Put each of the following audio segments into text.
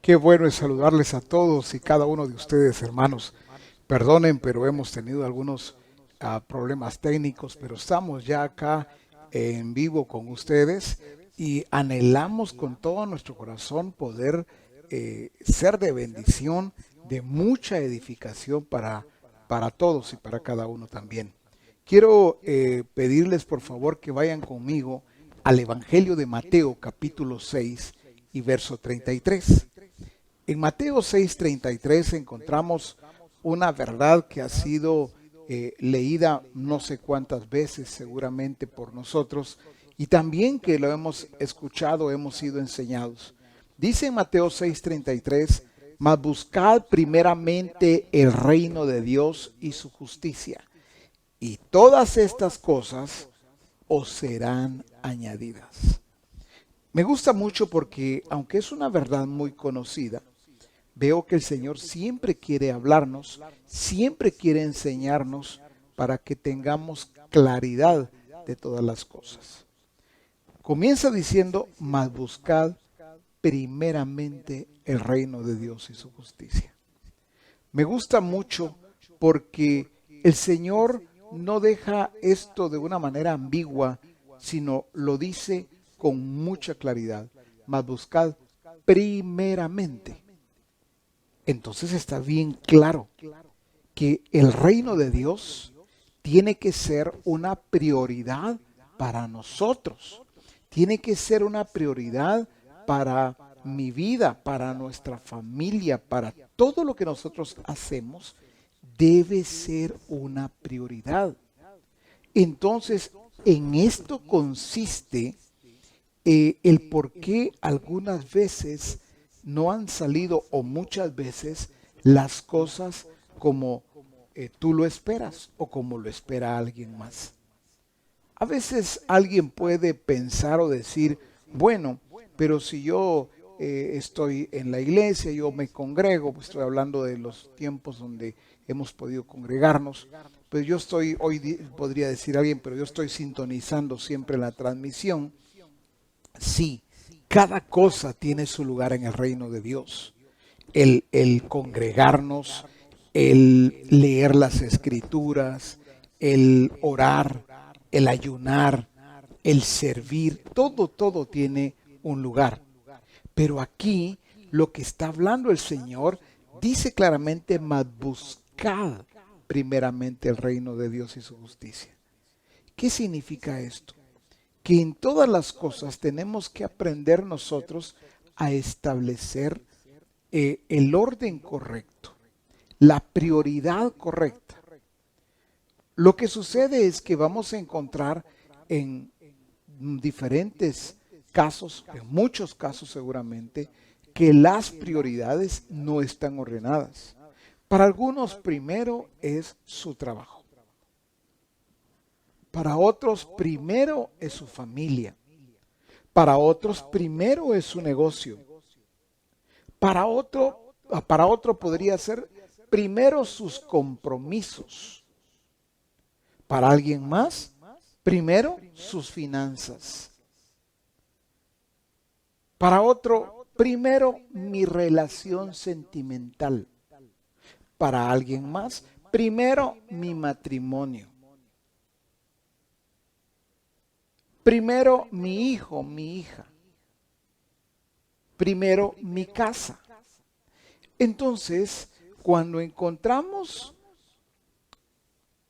Qué bueno es saludarles a todos y cada uno de ustedes, hermanos. Perdonen, pero hemos tenido algunos problemas técnicos, pero estamos ya acá en vivo con ustedes y anhelamos con todo nuestro corazón poder ser de bendición, de mucha edificación para todos y para cada uno también. Quiero pedirles por favor que vayan conmigo al Evangelio de Mateo capítulo 6 y verso 33. En Mateo 6:33 encontramos una verdad que ha sido leída no sé cuántas veces seguramente por nosotros y también que lo hemos escuchado, hemos sido enseñados. Dice en Mateo 6:33, mas buscad primeramente el reino de Dios y su justicia, y todas estas cosas os serán añadidas. Me gusta mucho porque, aunque es una verdad muy conocida, veo que el Señor siempre quiere hablarnos, siempre quiere enseñarnos para que tengamos claridad de todas las cosas. Comienza diciendo, mas buscad primeramente el reino de Dios y su justicia. Me gusta mucho porque el Señor no deja esto de una manera ambigua, sino lo dice con mucha claridad. Mas buscad primeramente. Entonces está bien claro que el reino de Dios tiene que ser una prioridad para nosotros. Tiene que ser una prioridad para mi vida, para nuestra familia, para todo lo que nosotros hacemos. Debe ser una prioridad. Entonces, en esto consiste el por qué algunas veces no han salido o muchas veces las cosas como tú lo esperas o como lo espera alguien más. A veces alguien puede pensar o decir, bueno, pero si yo estoy en la iglesia, yo me congrego, pues estoy hablando de los tiempos donde hemos podido congregarnos, pues yo estoy, podría decir alguien, pero yo estoy sintonizando siempre la transmisión. Sí, cada cosa tiene su lugar en el reino de Dios. El congregarnos, el leer las escrituras, el orar, el ayunar, el servir, todo tiene un lugar. Pero aquí lo que está hablando el Señor dice claramente, mas buscad primeramente el reino de Dios y su justicia. ¿Qué significa esto? Que en todas las cosas tenemos que aprender nosotros a establecer el orden correcto, la prioridad correcta. Lo que sucede es que vamos a encontrar en diferentes casos, en muchos casos seguramente, que las prioridades no están ordenadas. Para algunos primero es su trabajo. Para otros primero es su familia. Para otros primero es su negocio. Para otro podría ser primero sus compromisos. Para alguien más, primero sus finanzas. Para otro, primero mi relación sentimental. Para alguien más, primero mi matrimonio. Primero mi hijo, mi hija. Primero mi casa. Entonces, cuando encontramos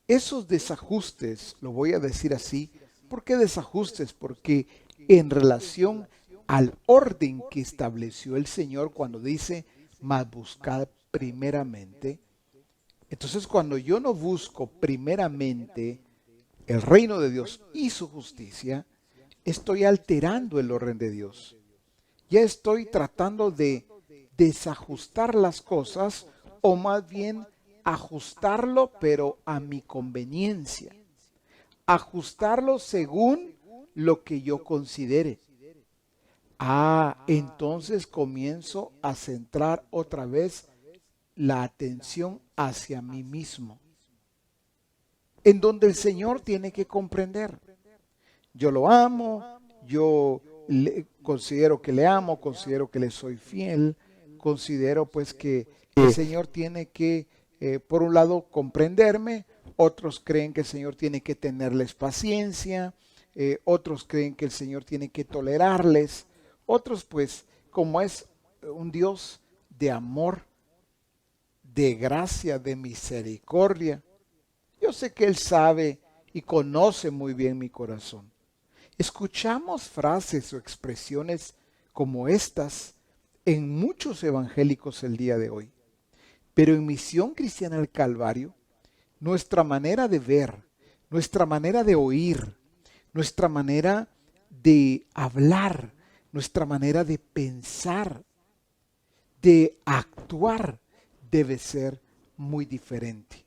esos desajustes, lo voy a decir así, ¿por qué desajustes? Porque en relación al orden que estableció el Señor cuando dice, mas buscad primeramente. Entonces, cuando yo no busco primeramente el reino de Dios y su justicia, estoy alterando el orden de Dios. Ya estoy tratando de desajustar las cosas o más bien ajustarlo pero a mi conveniencia. Ajustarlo según lo que yo considere. Entonces comienzo a centrar otra vez la atención hacia mí mismo. En donde el Señor tiene que comprender. Yo lo amo, considero que le amo, considero que le soy fiel, considero pues que el Señor tiene que, por un lado, comprenderme, otros creen que el Señor tiene que tenerles paciencia, otros creen que el Señor tiene que tolerarles, otros pues, como es un Dios de amor, de gracia, de misericordia, yo sé que Él sabe y conoce muy bien mi corazón. Escuchamos frases o expresiones como estas en muchos evangélicos el día de hoy. Pero en Misión Cristiana del Calvario, nuestra manera de ver, nuestra manera de oír, nuestra manera de hablar, nuestra manera de pensar, de actuar, debe ser muy diferente.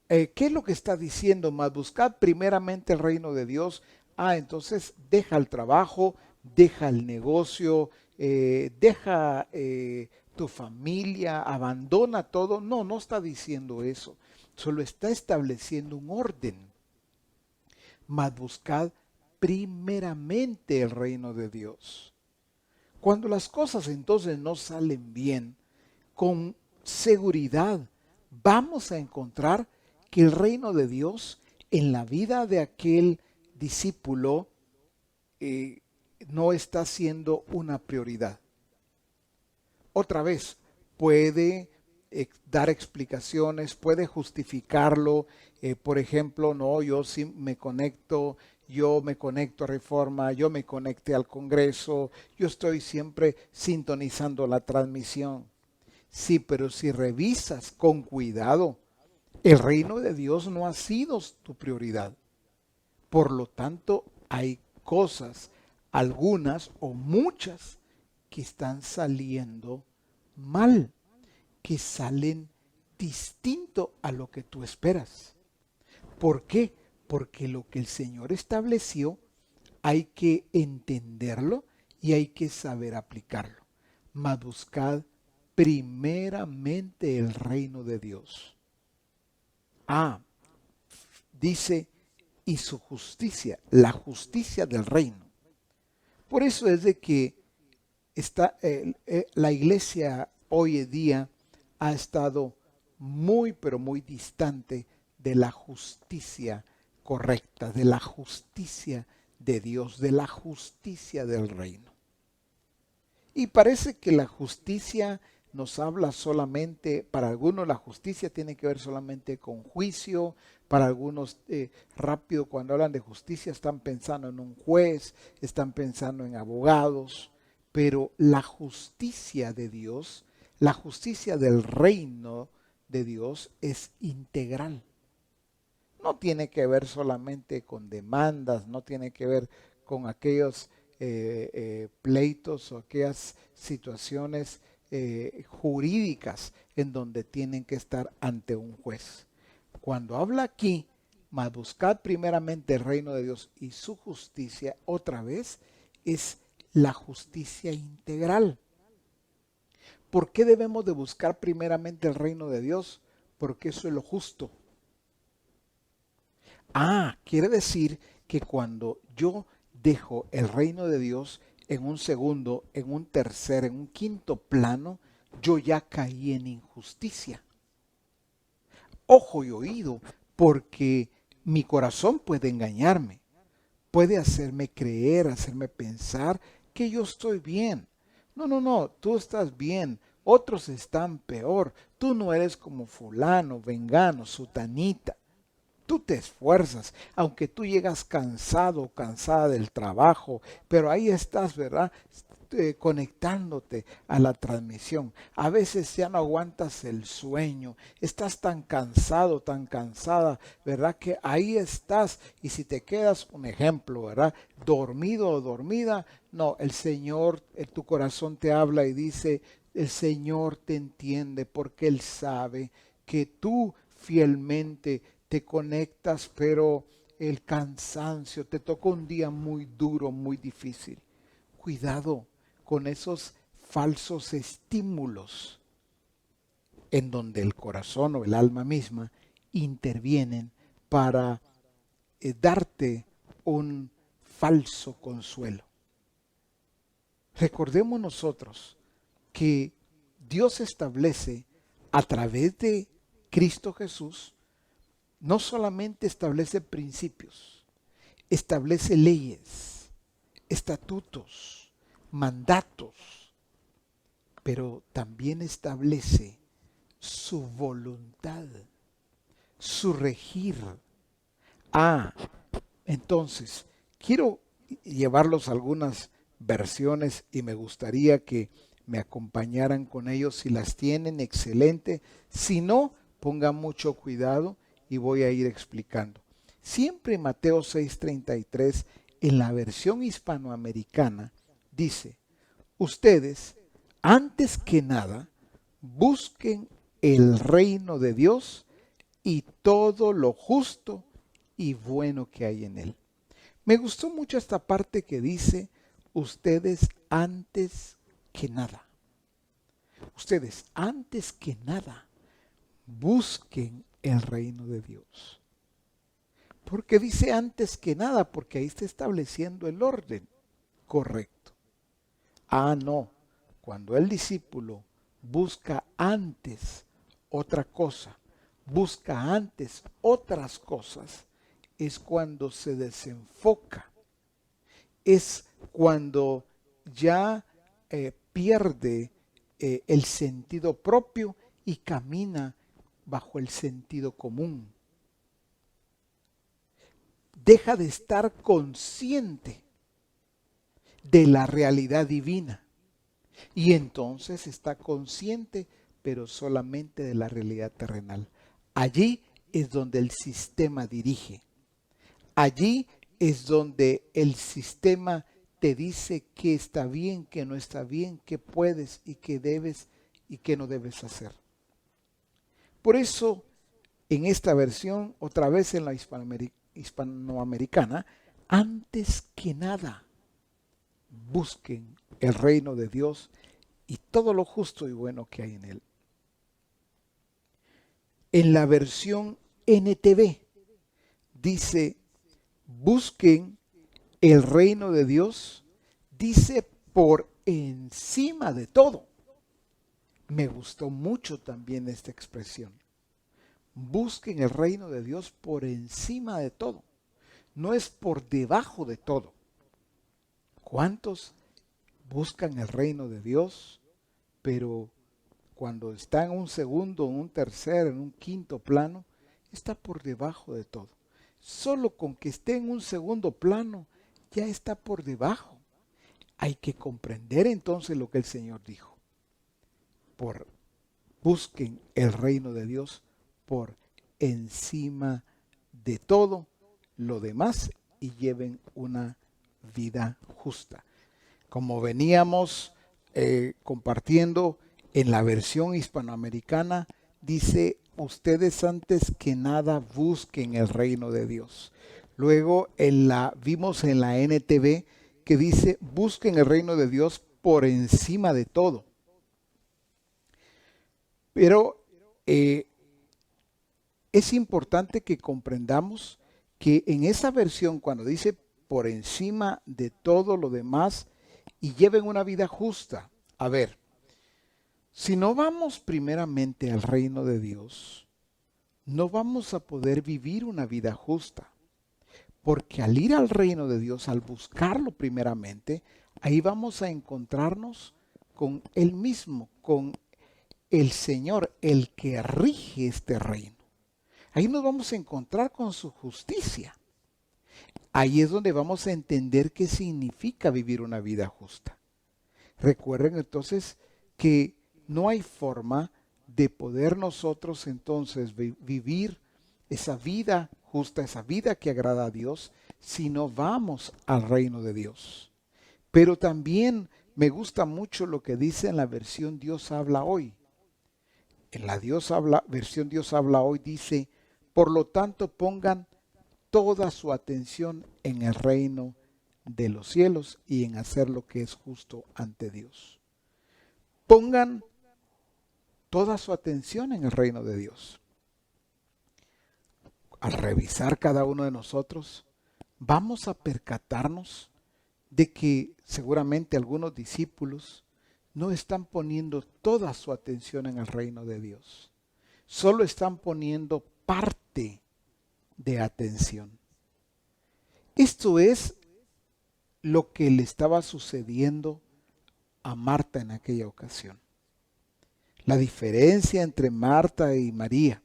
¿Qué es lo que está diciendo? Más buscad primeramente el reino de Dios. Entonces deja el trabajo, deja el negocio, deja tu familia, abandona todo. No, no está diciendo eso. Solo está estableciendo un orden. Mas buscad primeramente el reino de Dios. Cuando las cosas entonces no salen bien, con seguridad vamos a encontrar que el reino de Dios en la vida de aquel discípulo no está siendo una prioridad. Otra vez, puede dar explicaciones, puede justificarlo. Por ejemplo, no, yo sí me conecto, yo me conecto a Reforma, yo me conecté al Congreso, yo estoy siempre sintonizando la transmisión. Sí, pero si revisas con cuidado, el reino de Dios no ha sido tu prioridad. Por lo tanto, hay cosas, algunas o muchas, que están saliendo mal, que salen distinto a lo que tú esperas. ¿Por qué? Porque lo que el Señor estableció hay que entenderlo y hay que saber aplicarlo. Mas buscad primeramente el reino de Dios. Dice, y su justicia, la justicia del reino. Por eso es de que la iglesia hoy en día ha estado muy, pero muy distante de la justicia correcta, de la justicia de Dios, de la justicia del reino. Y parece que la justicia nos habla solamente, para algunos la justicia tiene que ver solamente con juicio, para algunos rápido cuando hablan de justicia están pensando en un juez, están pensando en abogados, pero la justicia de Dios, la justicia del reino de Dios es integral. No tiene que ver solamente con demandas, no tiene que ver con aquellos pleitos o aquellas situaciones jurídicas en donde tienen que estar ante un juez. Cuando habla aquí, mas buscad primeramente el reino de Dios y su justicia, otra vez, es la justicia integral. ¿Por qué debemos de buscar primeramente el reino de Dios? Porque eso es lo justo. Quiere decir que cuando yo dejo el reino de Dios en un segundo, en un tercer, en un quinto plano, yo ya caí en injusticia. Ojo y oído, porque mi corazón puede engañarme, puede hacerme creer, hacerme pensar que yo estoy bien. No, tú estás bien, otros están peor, tú no eres como fulano, vengano, sutanita. Tú te esfuerzas, aunque tú llegas cansado o cansada del trabajo, pero ahí estás, ¿verdad? Conectándote a la transmisión. A veces ya no aguantas el sueño, estás tan cansado, tan cansada, ¿verdad? Que ahí estás y si te quedas, un ejemplo, ¿verdad? Dormido o dormida, no, el Señor, tu corazón te habla y dice, el Señor te entiende porque Él sabe que tú fielmente te conectas, pero el cansancio, te tocó un día muy duro, muy difícil. Cuidado con esos falsos estímulos en donde el corazón o el alma misma intervienen para darte un falso consuelo. Recordemos nosotros que Dios establece a través de Cristo Jesús, no solamente establece principios, establece leyes, estatutos, mandatos, pero también establece su voluntad, su regir. Entonces, quiero llevarlos a algunas versiones y me gustaría que me acompañaran con ellos. Si las tienen, excelente. Si no, pongan mucho cuidado y voy a ir explicando. Siempre Mateo 6:33, en la versión hispanoamericana, dice: ustedes, antes que nada, busquen el reino de Dios y todo lo justo y bueno que hay en él. Me gustó mucho esta parte que dice: ustedes antes que nada. Ustedes antes que nada busquen el reino de Dios. ¿Por qué dice antes que nada? Porque ahí está estableciendo el orden correcto. No. Cuando el discípulo busca antes otra cosa, busca antes otras cosas, es cuando se desenfoca. Es cuando ya pierde el sentido propio y camina bajo el sentido común. Deja de estar consciente de la realidad divina y entonces está consciente, pero solamente de la realidad terrenal. Allí es donde el sistema dirige. Allí es donde el sistema te dice qué está bien, qué no está bien, qué puedes y qué debes y qué no debes hacer. Por eso, en esta versión, otra vez en la hispanoamericana, antes que nada, busquen el reino de Dios y todo lo justo y bueno que hay en él. En la versión NTV dice: busquen el reino de Dios, dice, por encima de todo. Me gustó mucho también esta expresión. Busquen el reino de Dios por encima de todo. No es por debajo de todo. ¿Cuántos buscan el reino de Dios, pero cuando está en un segundo, en un tercer, en un quinto plano, está por debajo de todo? Solo con que esté en un segundo plano, ya está por debajo. Hay que comprender entonces lo que el Señor dijo. Busquen el reino de Dios por encima de todo lo demás y lleven una vida justa. Como veníamos compartiendo en la versión hispanoamericana, dice: ustedes antes que nada busquen el reino de Dios. Luego vimos en la NTV que dice: busquen el reino de Dios por encima de todo. Pero es importante que comprendamos que en esa versión, cuando dice por encima de todo lo demás y lleven una vida justa, a ver, si no vamos primeramente al reino de Dios, no vamos a poder vivir una vida justa. Porque al ir al reino de Dios, al buscarlo primeramente, ahí vamos a encontrarnos con Él mismo, con el Señor, el que rige este reino. Ahí nos vamos a encontrar con su justicia. Ahí es donde vamos a entender qué significa vivir una vida justa. Recuerden entonces que no hay forma de poder nosotros entonces vivir esa vida justa, esa vida que agrada a Dios, si no vamos al reino de Dios. Pero también me gusta mucho lo que dice en la versión Dios habla hoy. En la versión Dios habla hoy dice: por lo tanto pongan toda su atención en el reino de los cielos y en hacer lo que es justo ante Dios. Pongan toda su atención en el reino de Dios. Al revisar cada uno de nosotros, vamos a percatarnos de que seguramente algunos discípulos no están poniendo toda su atención en el reino de Dios. Solo están poniendo parte de atención. Esto es lo que le estaba sucediendo a Marta en aquella ocasión. La diferencia entre Marta y María.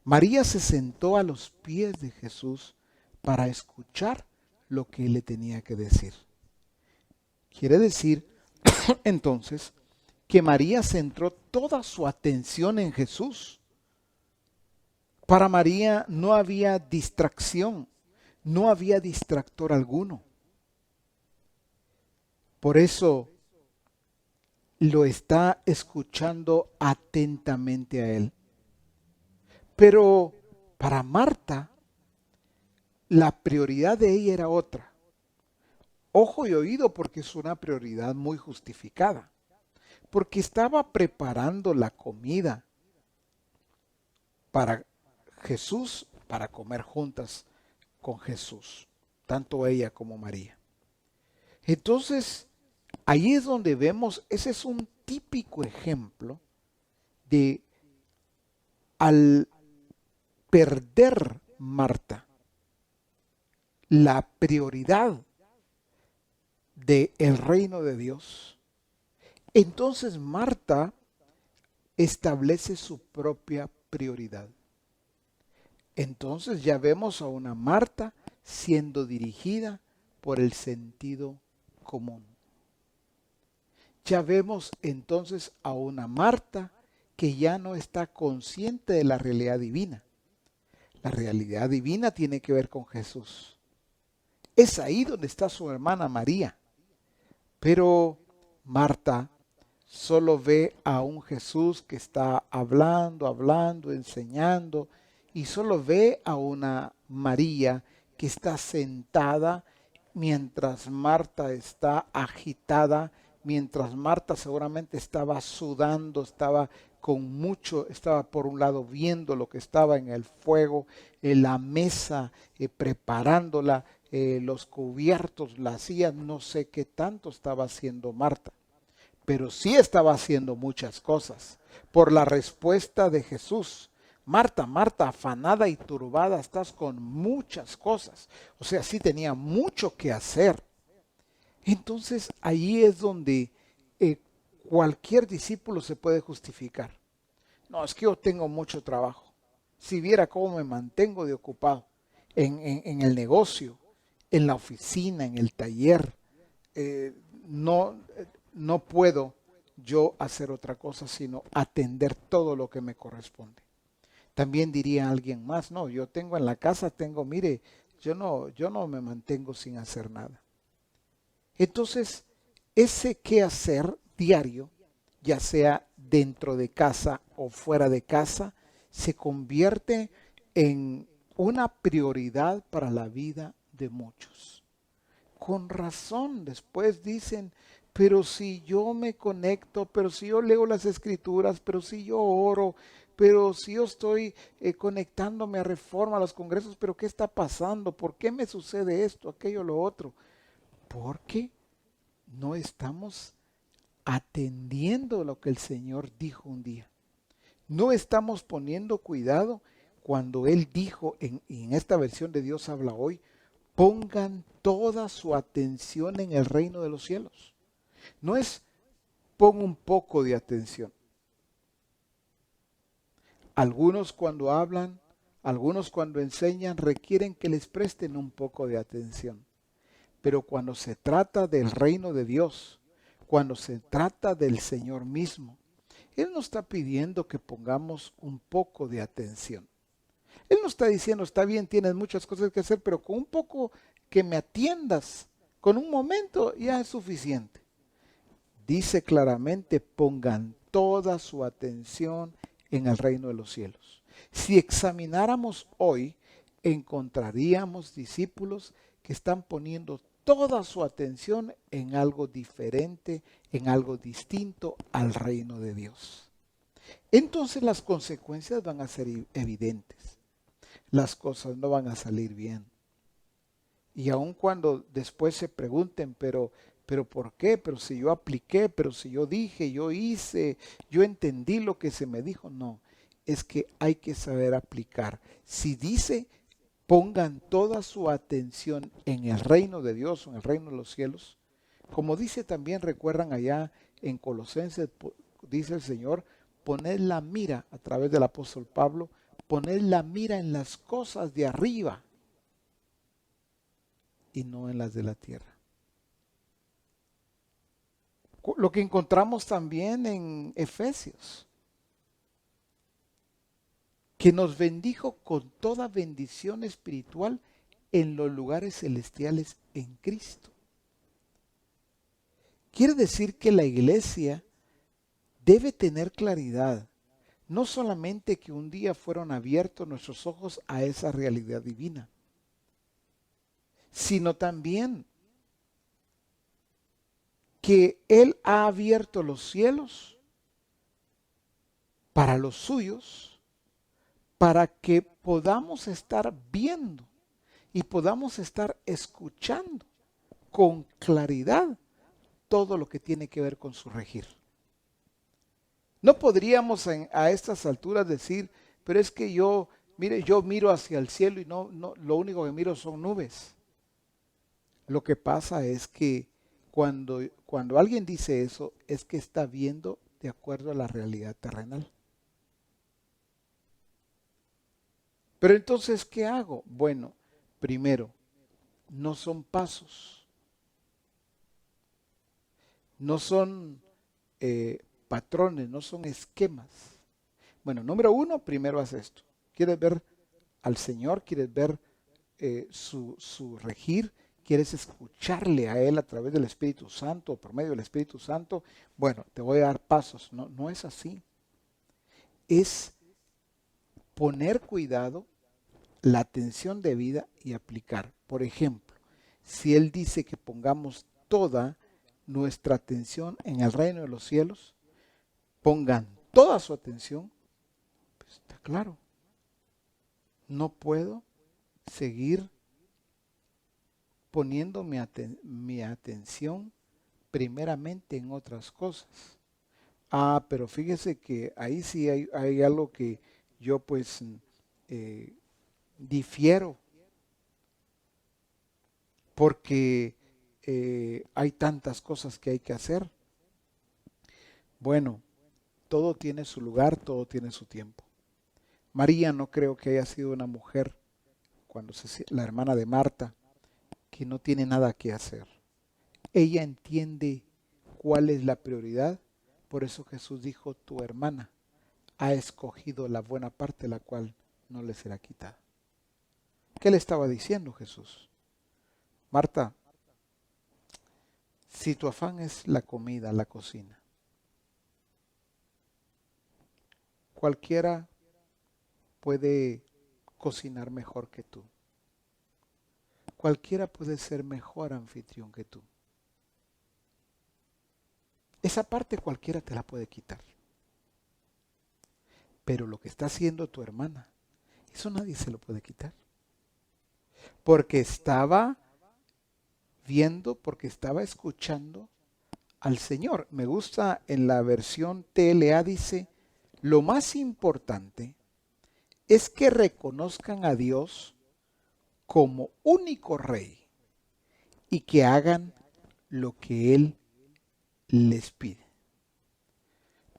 María se sentó a los pies de Jesús para escuchar lo que él le tenía que decir. Quiere decir, entonces, que María centró toda su atención en Jesús. Para María no había distracción, no había distractor alguno. Por eso lo está escuchando atentamente a él. Pero para Marta, la prioridad de ella era otra. Ojo y oído, porque es una prioridad muy justificada. Porque estaba preparando la comida para Jesús, para comer juntas con Jesús, tanto ella como María. Entonces, ahí es donde vemos, ese es un típico ejemplo de al perder Marta la prioridad del reino de Dios, entonces Marta establece su propia prioridad. Entonces ya vemos a una Marta siendo dirigida por el sentido común. Ya vemos entonces a una Marta que ya no está consciente de la realidad divina. La realidad divina tiene que ver con Jesús. Es ahí donde está su hermana María. Pero Marta solo ve a un Jesús que está hablando, enseñando, y solo ve a una María que está sentada mientras Marta está agitada, mientras Marta seguramente estaba sudando, estaba estaba por un lado viendo lo que estaba en el fuego, en la mesa, preparándola, los cubiertos, las sillas, no sé qué tanto estaba haciendo Marta, pero sí estaba haciendo muchas cosas por la respuesta de Jesús. Marta, Marta, afanada y turbada, estás con muchas cosas. O sea, sí tenía mucho que hacer. Entonces, ahí es donde cualquier discípulo se puede justificar. No, es que yo tengo mucho trabajo. Si viera cómo me mantengo de ocupado en el negocio, en la oficina, en el taller, no puedo yo hacer otra cosa sino atender todo lo que me corresponde. También diría alguien más, no, yo tengo en la casa, mire, yo no me mantengo sin hacer nada. Entonces, ese quehacer diario, ya sea dentro de casa o fuera de casa, se convierte en una prioridad para la vida de muchos. Con razón, después dicen, pero si yo me conecto, pero si yo leo las escrituras, pero si yo oro, pero si yo estoy conectándome a Reforma, a los congresos, pero ¿qué está pasando? ¿Por qué me sucede esto, aquello, lo otro? Porque no estamos atendiendo lo que el Señor dijo un día. No estamos poniendo cuidado cuando Él dijo, en esta versión de Dios habla hoy, pongan toda su atención en el reino de los cielos. No es pon un poco de atención. Algunos cuando hablan, algunos cuando enseñan requieren que les presten un poco de atención. Pero cuando se trata del reino de Dios, cuando se trata del Señor mismo, Él nos está pidiendo que pongamos un poco de atención. Él no está diciendo, está bien, tienes muchas cosas que hacer, pero con un poco que me atiendas, con un momento ya es suficiente. Dice claramente, pongan toda su atención en el reino de los cielos. Si examináramos hoy, encontraríamos discípulos que están poniendo toda su atención en algo diferente, en algo distinto al reino de Dios. Entonces las consecuencias van a ser evidentes. Las cosas no van a salir bien. Y aun cuando después se pregunten, pero ¿por qué? Pero si yo apliqué, pero si yo dije, yo hice, yo entendí lo que se me dijo. No, es que hay que saber aplicar. Si dice, pongan toda su atención en el reino de Dios o en el reino de los cielos. Como dice también, recuerdan allá en Colosenses, dice el Señor, poned la mira a través del apóstol Pablo, poned la mira en las cosas de arriba y no en las de la tierra. Lo que encontramos también en Efesios, que nos bendijo con toda bendición espiritual en los lugares celestiales en Cristo. Quiere decir que la iglesia debe tener claridad, no solamente que un día fueron abiertos nuestros ojos a esa realidad divina, sino también que Él ha abierto los cielos para los suyos, para que podamos estar viendo y podamos estar escuchando con claridad todo lo que tiene que ver con su regir. No podríamos a estas alturas decir, pero es que mire, yo miro hacia el cielo y no, lo único que miro son nubes. Lo que pasa es que cuando alguien dice eso, es que está viendo de acuerdo a la realidad terrenal. Pero entonces, ¿qué hago? Bueno, primero, no son pasos, no son patrones, no son esquemas. Bueno, número uno, primero haz esto. ¿Quieres ver al Señor? ¿Quieres ver su regir? ¿Quieres escucharle a Él a través del Espíritu Santo o por medio del Espíritu Santo? Bueno, te voy a dar pasos. No, no es así. Es poner cuidado, la atención debida y aplicar. Por ejemplo, si Él dice que pongamos toda nuestra atención en el reino de los cielos, pongan toda su atención, pues está claro. No puedo seguir poniendo mi atención primeramente en otras cosas. Pero fíjese que ahí sí hay algo que yo pues difiero, porque hay tantas cosas que hay que hacer. Bueno, todo tiene su lugar, todo tiene su tiempo. María no creo que haya sido una mujer, la hermana de Marta, que no tiene nada que hacer. Ella entiende cuál es la prioridad. Por eso Jesús dijo, tu hermana ha escogido la buena parte, la cual no le será quitada. ¿Qué le estaba diciendo Jesús? Marta, si tu afán es la comida, la cocina, cualquiera puede cocinar mejor que tú. Cualquiera puede ser mejor anfitrión que tú. Esa parte cualquiera te la puede quitar. Pero lo que está haciendo tu hermana, eso nadie se lo puede quitar. Porque estaba viendo, porque estaba escuchando al Señor. Me gusta en la versión TLA, dice, lo más importante es que reconozcan a Dios como único Rey y que hagan lo que Él les pide.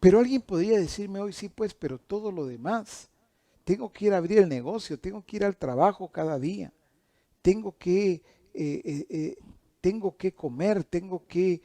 Pero alguien podría decirme hoy, sí pues, pero todo lo demás, tengo que ir a abrir el negocio, tengo que ir al trabajo cada día, tengo que, tengo que comer, tengo que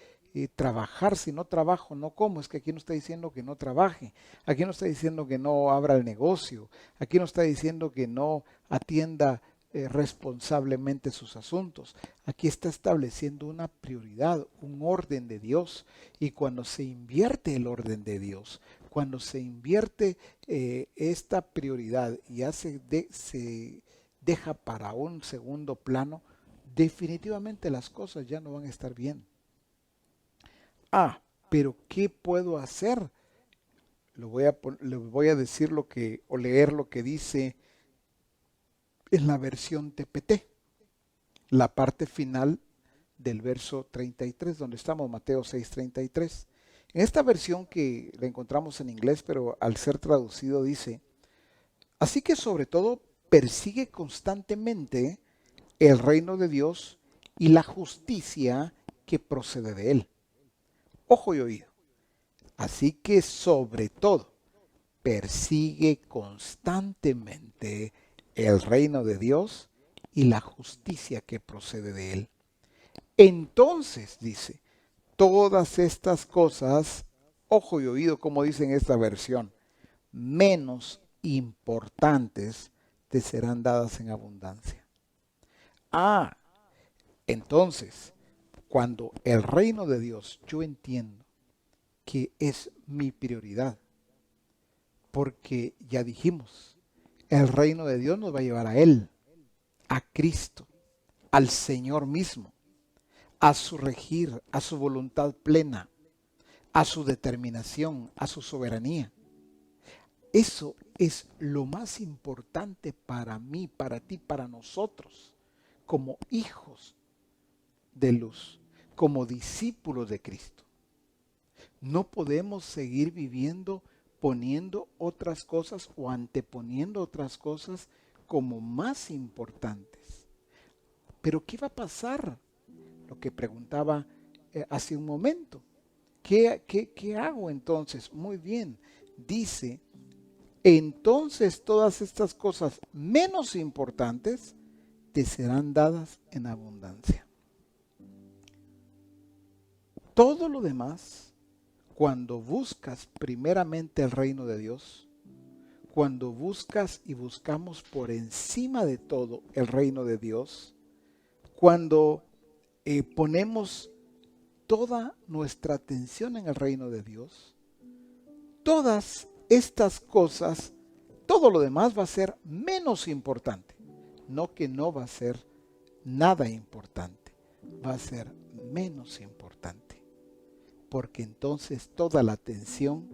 trabajar. Si no trabajo, no como. Es que aquí no está diciendo que no trabaje, aquí no está diciendo que no abra el negocio, aquí no está diciendo que no atienda responsablemente sus asuntos. Aquí está estableciendo una prioridad, un orden de Dios. Y cuando se invierte el orden de Dios, cuando se invierte esta prioridad y se deja para un segundo plano, definitivamente las cosas ya no van a estar bien. Pero ¿qué puedo hacer? Le voy a decir leer lo que dice en la versión TPT. la parte final del verso 33, donde estamos, Mateo 6:33. En esta versión que la encontramos en inglés, pero al ser traducido dice: así que sobre todo persigue constantemente el reino de Dios y la justicia que procede de él. Ojo y oído. Así que sobre todo persigue constantemente el reino de Dios y la justicia que procede de él. Entonces, dice, todas estas cosas, ojo y oído, como dice en esta versión, menos importantes te serán dadas en abundancia. Ah, entonces, cuando el reino de Dios, yo entiendo que es mi prioridad, porque ya dijimos, el reino de Dios nos va a llevar a Él, a Cristo, al Señor mismo, a su regir, a su voluntad plena, a su determinación, a su soberanía. Eso es lo más importante para mí, para ti, para nosotros, como hijos de luz, como discípulos de Cristo. No podemos seguir viviendo poniendo otras cosas o anteponiendo otras cosas como más importantes. Pero ¿qué va a pasar? Lo que preguntaba hace un momento. ¿Qué hago entonces? Muy bien, dice, entonces todas estas cosas menos importantes te serán dadas en abundancia. Todo lo demás, cuando buscas primeramente el reino de Dios, cuando buscas y buscamos por encima de todo el reino de Dios, cuando ponemos toda nuestra atención en el reino de Dios, todas estas cosas, todo lo demás va a ser menos importante. No que no va a ser nada importante, va a ser menos importante. Porque entonces toda la atención,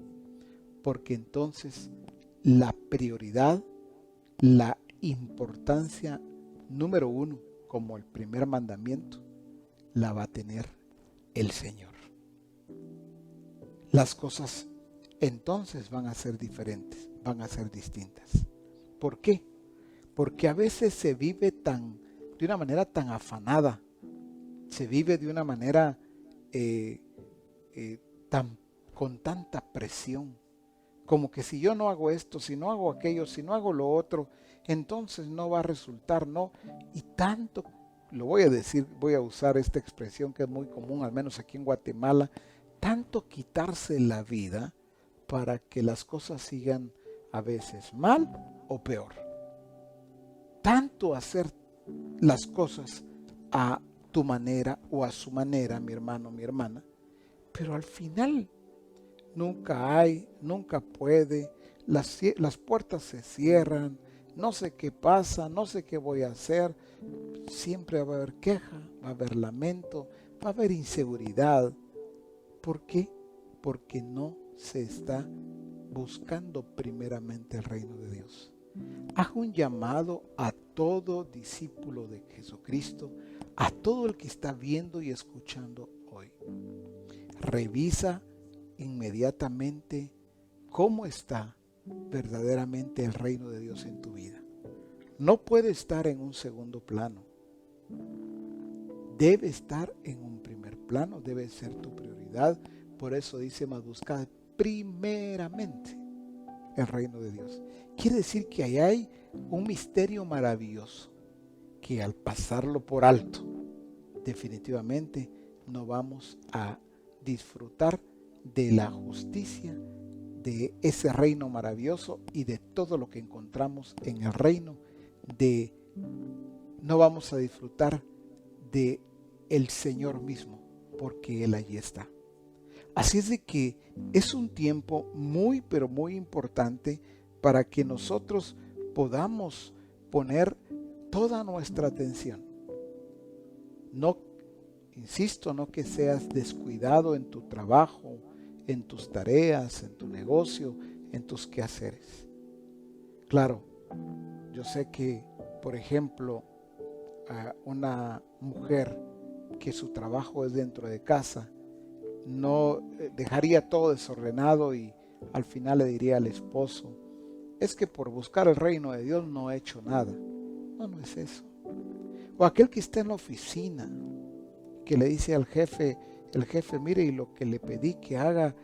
porque entonces la prioridad, la importancia número uno, como el primer mandamiento, la va a tener el Señor. Las cosas entonces van a ser diferentes, van a ser distintas. ¿Por qué? Porque a veces se vive de una manera tan afanada, se vive de una manera con tanta presión, como que si yo no hago esto, si no hago aquello, si no hago lo otro, entonces no va a resultar, no. Y tanto, lo voy a decir, voy a usar esta expresión que es muy común, al menos aquí en Guatemala, tanto quitarse la vida para que las cosas sigan a veces mal o peor. Tanto hacer las cosas a tu manera o a su manera, mi hermano, mi hermana, pero al final nunca hay, nunca puede, las puertas se cierran, no sé qué pasa, no sé qué voy a hacer, siempre va a haber queja, va a haber lamento, va a haber inseguridad. ¿Por qué? Porque no se está buscando primeramente el reino de Dios. Hago un llamado a todo discípulo de Jesucristo, a todo el que está viendo y escuchando hoy. Revisa inmediatamente cómo está verdaderamente el reino de Dios en tu vida. No puede estar en un segundo plano. Debe estar en un primer plano, debe ser tu prioridad. Por eso dice, mas buscad primeramente el reino de Dios. Quiere decir que ahí hay un misterio maravilloso que al pasarlo por alto, definitivamente no vamos a disfrutar de la justicia, de ese reino maravilloso y de todo lo que encontramos en el reino, no vamos a disfrutar de el Señor mismo, porque Él allí está. Así es de que es un tiempo muy, pero muy importante para que nosotros podamos poner toda nuestra atención. No, insisto, no que seas descuidado en tu trabajo, en tus tareas, en tu negocio, en tus quehaceres. Claro, yo sé que, por ejemplo, mujer que su trabajo es dentro de casa, no dejaría todo desordenado y al final le diría al esposo, es que por buscar el reino de Dios no he hecho nada. No, no es eso. O aquel que está en la oficina, que le dice al jefe, el jefe, mire, y lo que le pedí que haga,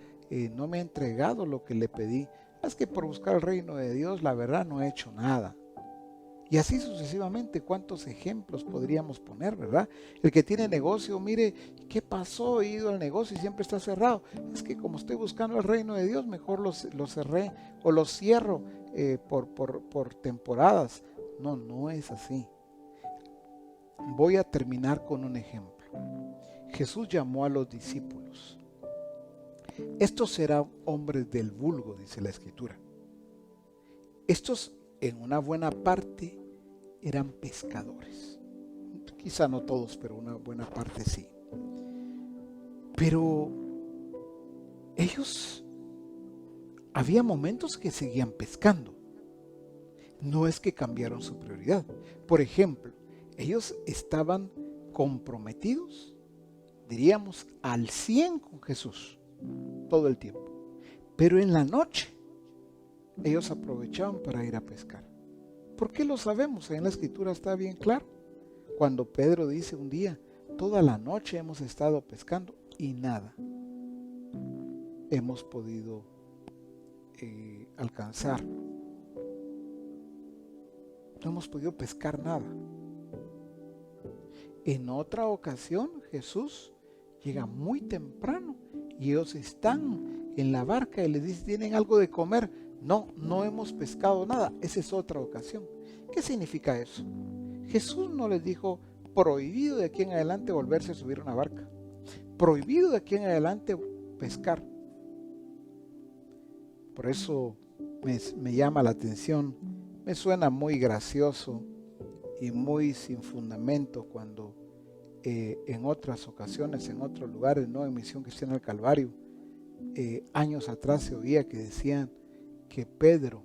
no me ha entregado lo que le pedí. Es que por buscar el reino de Dios, la verdad, no he hecho nada. Y así sucesivamente, ¿cuántos ejemplos podríamos poner, verdad? El que tiene negocio, mire, ¿qué pasó? He ido al negocio y siempre está cerrado. Es que como estoy buscando el reino de Dios, mejor lo cerré o lo cierro por temporadas. No, no es así. Voy a terminar con un ejemplo. Jesús llamó a los discípulos. Estos eran hombres del vulgo, dice la Escritura. Estos en una buena parte eran pescadores. Quizá no todos, pero una buena parte sí. Pero ellos, había momentos que seguían pescando. No es que cambiaron su prioridad. Por ejemplo, ellos estaban comprometidos, diríamos, al 100 con Jesús todo el tiempo. Pero en la noche, ellos aprovechaban para ir a pescar. ¿Por qué lo sabemos? En la Escritura está bien claro. Cuando Pedro dice un día, toda la noche hemos estado pescando y nada hemos podido alcanzar. No hemos podido pescar nada. En otra ocasión, Jesús llega muy temprano y ellos están en la barca y les dice, ¿tienen algo de comer? No, no hemos pescado nada. Esa es otra ocasión. ¿Qué significa eso? Jesús no les dijo, prohibido de aquí en adelante volverse a subir a una barca. Prohibido de aquí en adelante pescar. Por eso me llama la atención, me suena muy gracioso y muy sin fundamento cuando en otras ocasiones, en otros lugares, no en Misión Cristiana del Calvario, años atrás se oía que decían que Pedro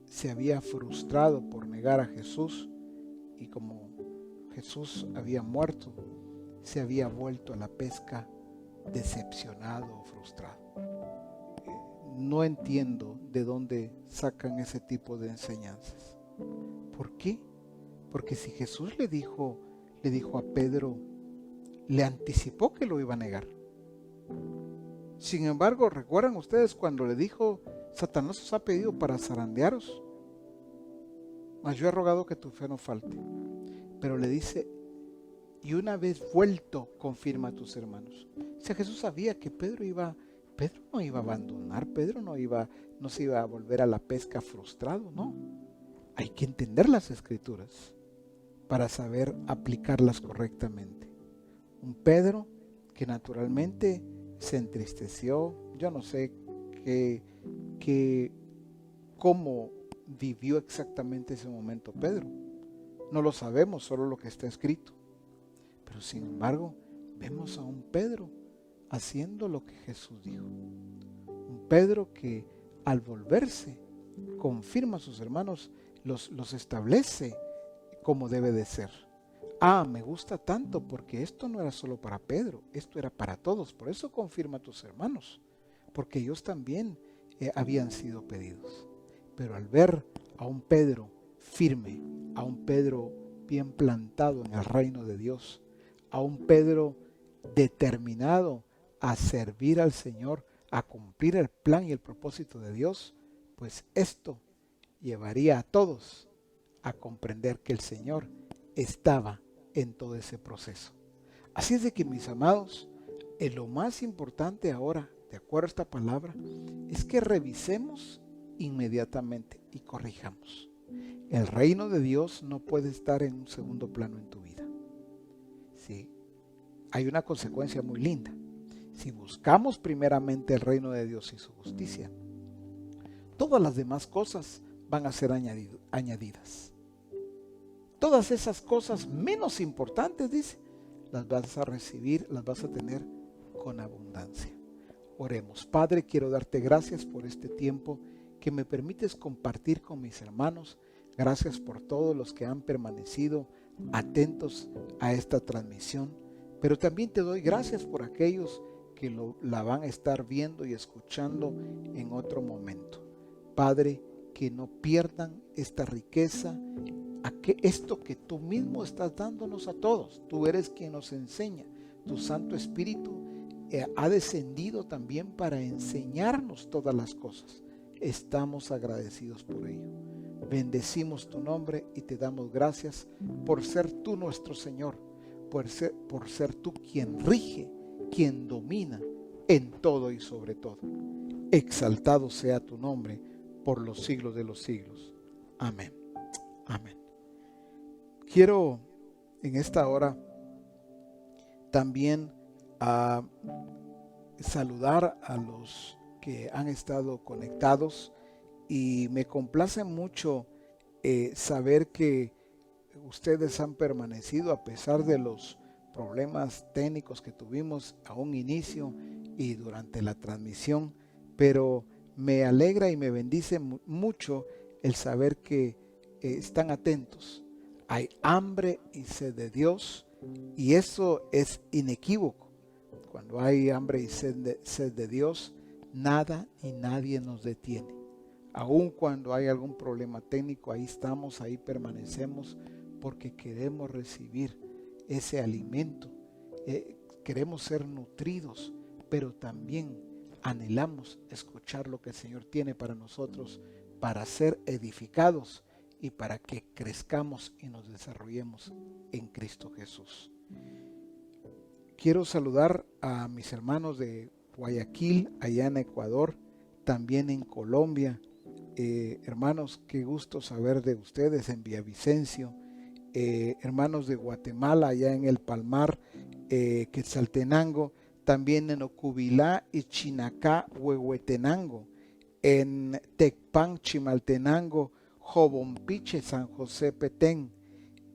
se había frustrado por negar a Jesús y como Jesús había muerto, se había vuelto a la pesca decepcionado o frustrado. No entiendo de dónde sacan ese tipo de enseñanzas. ¿Por qué? Porque si Jesús le dijo a Pedro, le anticipó que lo iba a negar. Sin embargo, ¿recuerdan ustedes cuando le dijo, Satanás os ha pedido para zarandearos? Mas yo he rogado que tu fe no falte. Pero le dice, y una vez vuelto, confirma a tus hermanos. O sea, Jesús sabía que Pedro no iba a abandonar, Pedro no se iba a volver a la pesca frustrado, no. Hay que entender las Escrituras para saber aplicarlas correctamente. Un Pedro que naturalmente se entristeció, yo no sé cómo vivió exactamente ese momento Pedro. No lo sabemos, solo lo que está escrito. Pero sin embargo, vemos a un Pedro haciendo lo que Jesús dijo. Un Pedro que al volverse confirma a sus hermanos, los establece como debe de ser. Me gusta tanto porque esto no era solo para Pedro, esto era para todos. Por eso confirma a tus hermanos, porque ellos también habían sido pedidos. Pero al ver a un Pedro firme, a un Pedro bien plantado en el reino de Dios, a un Pedro determinado a servir al Señor, a cumplir el plan y el propósito de Dios, pues esto llevaría a todos a comprender que el Señor estaba en todo ese proceso. Así es de que, mis amados, lo más importante ahora, de acuerdo a esta palabra, es que revisemos inmediatamente y corrijamos. El reino de Dios no puede estar en un segundo plano en tu vida. Sí, hay una consecuencia muy linda. Si buscamos primeramente el reino de Dios y su justicia, todas las demás cosas van a ser añadidas. Todas esas cosas menos importantes, dice, las vas a recibir, las vas a tener con abundancia. Oremos. Padre, quiero darte gracias por este tiempo que me permites compartir con mis hermanos. Gracias por todos los que han permanecido atentos a esta transmisión, pero también te doy gracias por aquellos que la van a estar viendo y escuchando en otro momento. Padre, que no pierdan esta riqueza, esto que tú mismo estás dándonos a todos. Tú eres quien nos enseña. Tu Santo Espíritu ha descendido también para enseñarnos todas las cosas. Estamos agradecidos por ello. Bendecimos tu nombre y te damos gracias por ser tú nuestro Señor, por ser tú quien rige, quien domina en todo y sobre todo. Exaltado sea tu nombre por los siglos de los siglos. Amén. Amén. Quiero en esta hora también saludar a los que han estado conectados, y me complace mucho saber que ustedes han permanecido a pesar de los problemas técnicos que tuvimos a un inicio y durante la transmisión, pero me alegra y me bendice mucho el saber que están atentos. Hay hambre y sed de Dios, y eso es inequívoco. Cuando hay hambre y sed de Dios, nada y nadie nos detiene. Aun cuando hay algún problema técnico, ahí estamos, ahí permanecemos, porque queremos recibir ese alimento. Queremos ser nutridos, pero también anhelamos escuchar lo que el Señor tiene para nosotros, para ser edificados y para que crezcamos y nos desarrollemos en Cristo Jesús. Quiero saludar a mis hermanos de Guayaquil, allá en Ecuador, también en Colombia. Hermanos, qué gusto saber de ustedes en Villavicencio. Hermanos de Guatemala, allá en El Palmar, Quetzaltenango, también en Ocubilá y Chinacá, Huehuetenango, en Tecpan, Chimaltenango, Jobompiche, San José, Petén,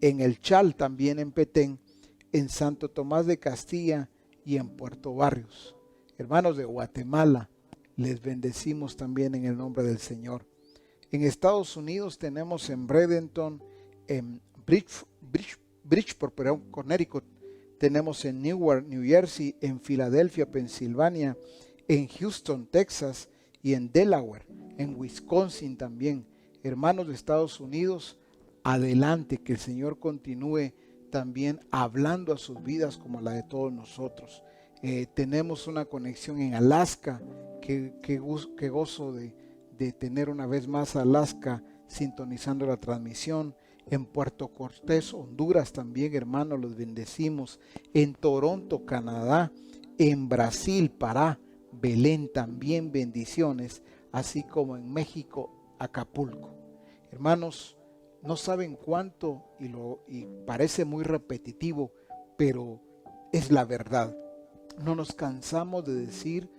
en El Chal, también en Petén, en Santo Tomás de Castilla y en Puerto Barrios. Hermanos de Guatemala, les bendecimos también en el nombre del Señor. En Estados Unidos tenemos en Bradenton, en Bridgeport, Connecticut, tenemos en Newark, New Jersey, en Filadelfia, Pensilvania, en Houston, Texas, y en Delaware, en Wisconsin también. Hermanos de Estados Unidos, adelante, que el Señor continúe también hablando a sus vidas como la de todos nosotros. Tenemos una conexión en Alaska, que gozo de tener una vez más a Alaska sintonizando la transmisión. En Puerto Cortés, Honduras también, hermanos, los bendecimos. En Toronto, Canadá, en Brasil, Pará, Belén también bendiciones, así como en México, Acapulco. Hermanos, no saben cuánto, y parece muy repetitivo, pero es la verdad. No nos cansamos de decir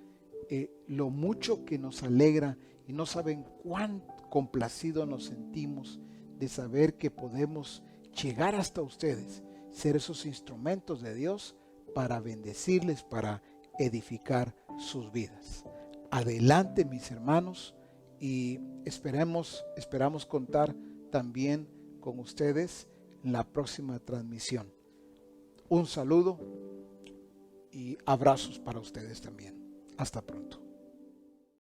lo mucho que nos alegra, y no saben cuán complacidos nos sentimos de saber que podemos llegar hasta ustedes, ser esos instrumentos de Dios para bendecirles, para edificar sus vidas. Adelante, mis hermanos, y esperamos contar también con ustedes en la próxima transmisión. Un saludo y abrazos para ustedes también. Hasta pronto.